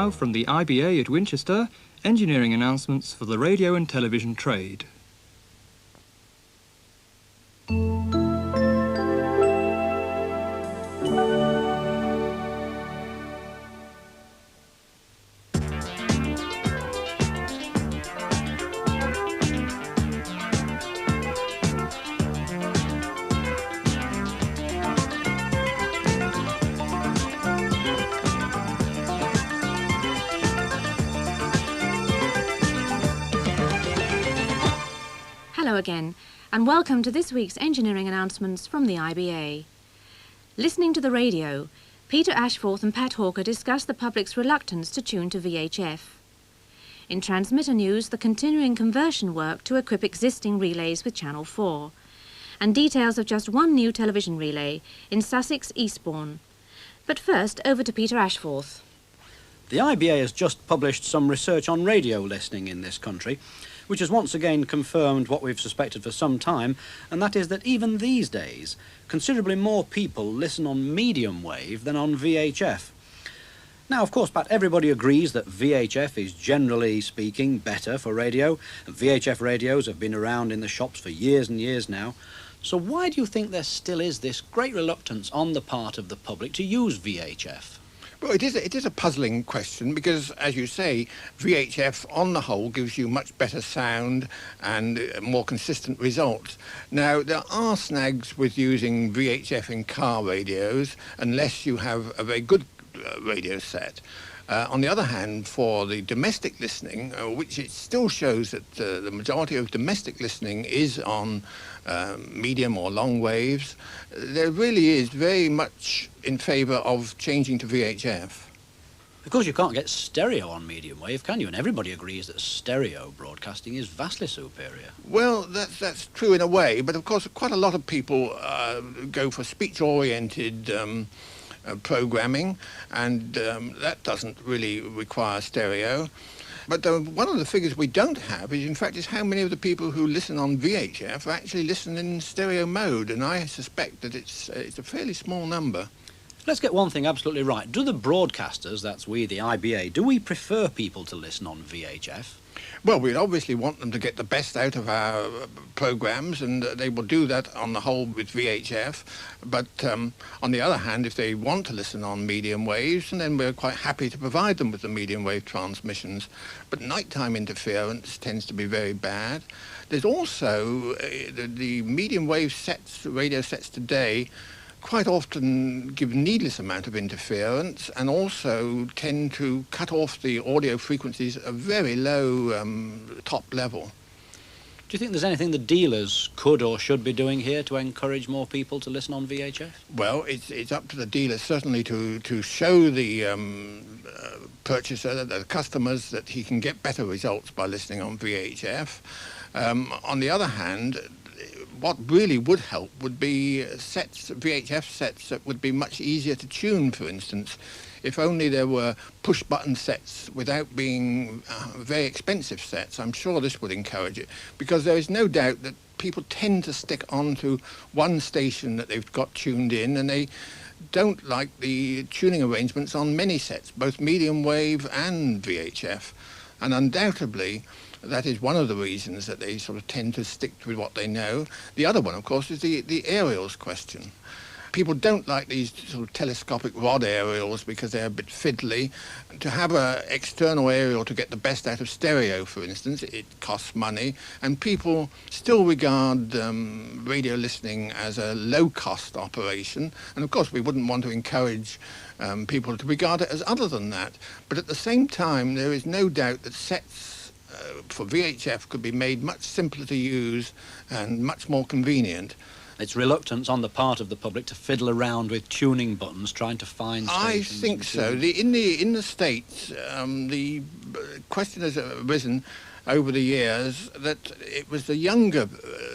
now from the IBA at Winchester, engineering announcements for the radio and television trade. Hello again, and welcome to this week's engineering announcements from the IBA. Listening to the radio, Peter Ashforth and Pat Hawker discuss the public's reluctance to tune to VHF. In transmitter news, the continuing conversion work to equip existing relays with Channel 4, and details of just one new television relay in Sussex Eastbourne. But first, over to Peter Ashforth. The IBA has just published some research on radio listening in this country, which has once again confirmed what we've suspected for some time, and that is that even these days, considerably more people listen on medium wave than on VHF. Now, of course, Pat, everybody agrees that VHF is generally speaking better for radio, and VHF radios have been around in the shops for years and years now. So why do you think there still is this great reluctance on the part of the public to use VHF? Well, it is a puzzling question because, as you say, VHF on the whole gives you much better sound and more consistent results. Now, there are snags with using VHF in car radios unless you have a very good radio set. On the other hand, for the domestic listening, which it still shows that the majority of domestic listening is on medium or long waves, there really is very much in favour of changing to VHF. Of course, you can't get stereo on medium wave, can you? And everybody agrees that stereo broadcasting is vastly superior. Well, that's true in a way, but of course quite a lot of people go for speech-oriented programming, and that doesn't really require stereo. But one of the figures we don't have is, in fact, is how many of the people who listen on VHF actually listen in stereo mode, and I suspect that it's a fairly small number. Let's get one thing absolutely right. Do the broadcasters, that's we, the IBA, do we prefer people to listen on VHF? Well, we obviously want them to get the best out of our programmes, and they will do that on the whole with VHF. But on the other hand, if they want to listen on medium waves, then we're quite happy to provide them with the medium wave transmissions. But nighttime interference tends to be very bad. There's also the medium wave sets, radio sets today, quite often give needless amount of interference and also tend to cut off the audio frequencies at a very low top level. Do you think there's anything the dealers could or should be doing here to encourage more people to listen on VHF? Well, it's up to the dealers certainly to show the purchaser, the customers, that he can get better results by listening on VHF. On the other hand, what really would help would be sets, VHF sets that would be much easier to tune, for instance. If only there were push-button sets without being very expensive sets, I'm sure this would encourage it, because there is no doubt that people tend to stick onto one station that they've got tuned in, and they don't like the tuning arrangements on many sets, both medium wave and VHF. And undoubtedly, that is one of the reasons that they sort of tend to stick with what they know. The other one, of course, is the aerials question. People don't like these sort of telescopic rod aerials because they're a bit fiddly. To have an external aerial to get the best out of stereo, for instance, it costs money, and people still regard radio listening as a low-cost operation. And of course, we wouldn't want to encourage people to regard it as other than that. But at the same time, there is no doubt that sets for VHF could be made much simpler to use and much more convenient. It's reluctance on the part of the public to fiddle around with tuning buttons, trying to find stations. I think so. In the States, the question has arisen over the years that it was the younger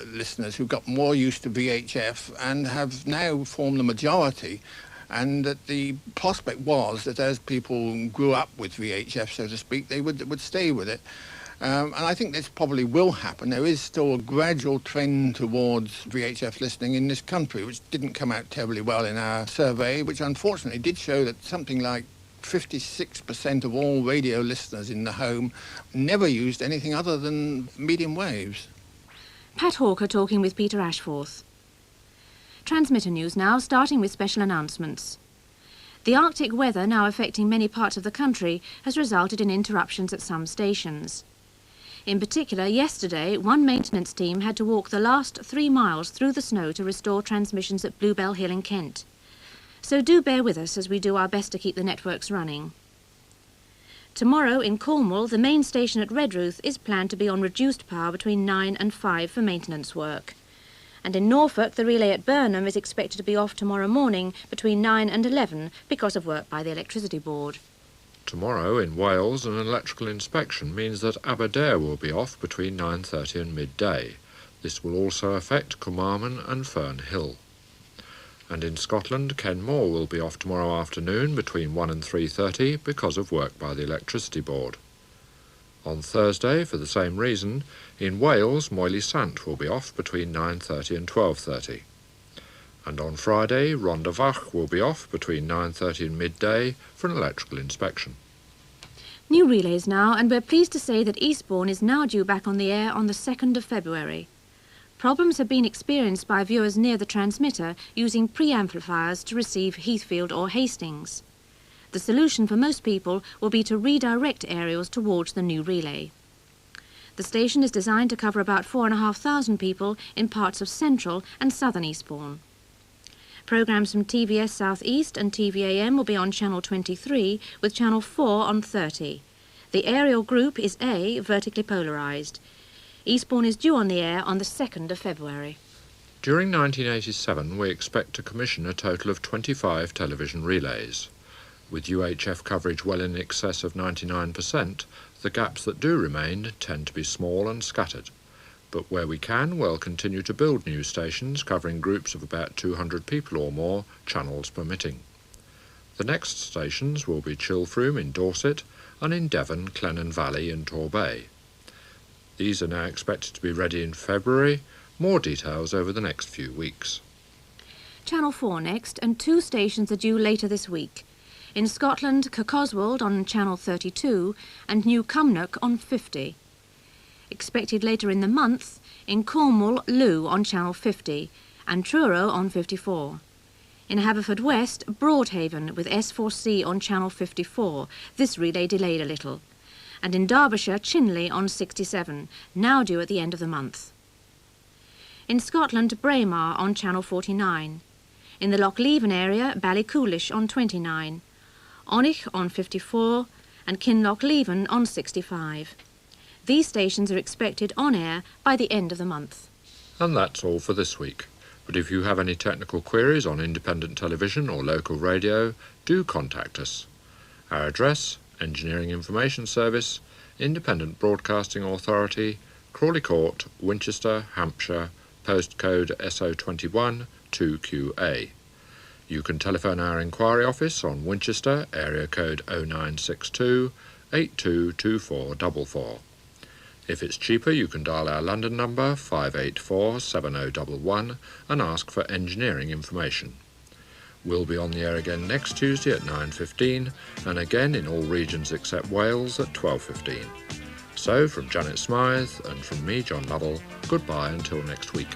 listeners who got more used to VHF and have now formed the majority, and that the prospect was that as people grew up with VHF, so to speak, they would stay with it. And I think this probably will happen. There is still a gradual trend towards VHF listening in this country, which didn't come out terribly well in our survey, which unfortunately did show that something like 56% of all radio listeners in the home never used anything other than medium waves. Pat Hawker talking with Peter Ashforth. Transmitter news now, starting with special announcements. The Arctic weather, now affecting many parts of the country, has resulted in interruptions at some stations. In particular, yesterday, one maintenance team had to walk the last 3 miles through the snow to restore transmissions at Bluebell Hill in Kent. So do bear with us as we do our best to keep the networks running. Tomorrow in Cornwall, the main station at Redruth is planned to be on reduced power between 9 and 5 for maintenance work. And in Norfolk, the relay at Burnham is expected to be off tomorrow morning between 9 and 11 because of work by the Electricity Board. Tomorrow in Wales, an electrical inspection means that Aberdare will be off between 9:30 and midday. This will also affect Carmarthen and Fern Hill. And in Scotland, Kenmore will be off tomorrow afternoon between 1 and 3:30 because of work by the Electricity Board. On Thursday, for the same reason, in Wales, Moylie Sant will be off between 9:30 and 12:30. And on Friday, Rhondda will be off between 9:30 and midday for an electrical inspection. New relays now, and we're pleased to say that Eastbourne is now due back on the air on the 2nd of February. Problems have been experienced by viewers near the transmitter using preamplifiers to receive Heathfield or Hastings. The solution for most people will be to redirect aerials towards the new relay. The station is designed to cover about 4,500 people in parts of central and southern Eastbourne. Programmes from TVS South East and TVAM will be on Channel 23 with Channel 4 on 30. The aerial group is A, vertically polarised. Eastbourne is due on the air on the 2nd of February. During 1987, we expect to commission a total of 25 television relays. With UHF coverage well in excess of 99%, the gaps that do remain tend to be small and scattered. But where we can, we'll continue to build new stations covering groups of about 200 people or more, channels permitting. The next stations will be Chilfroom in Dorset and in Devon, Clennon Valley and Torbay. These are now expected to be ready in February. More details over the next few weeks. Channel 4 next, and 2 stations are due later this week. In Scotland, Kirkoswald on Channel 32 and New Cumnock on 50. Expected later in the month, in Cornwall, Looe on Channel 50 and Truro on 54. In Haverfordwest, Broadhaven with S4C on Channel 54, this relay delayed a little. And in Derbyshire, Chinley on 67, now due at the end of the month. In Scotland, Braemar on Channel 49. In the Lochleven area, Ballycoolish on 29. Onich on 54 and Kinlochleven on 65. These stations are expected on air by the end of the month. And that's all for this week. But if you have any technical queries on independent television or local radio, do contact us. Our address, Engineering Information Service, Independent Broadcasting Authority, Crawley Court, Winchester, Hampshire, postcode SO21 2QA. You can telephone our inquiry office on Winchester, area code 0962 822444. If it's cheaper, you can dial our London number 584 7011 and ask for engineering information. We'll be on the air again next Tuesday at 9:15 and again in all regions except Wales at 12:15. So from Janet Smythe and from me, John Lovell, goodbye until next week.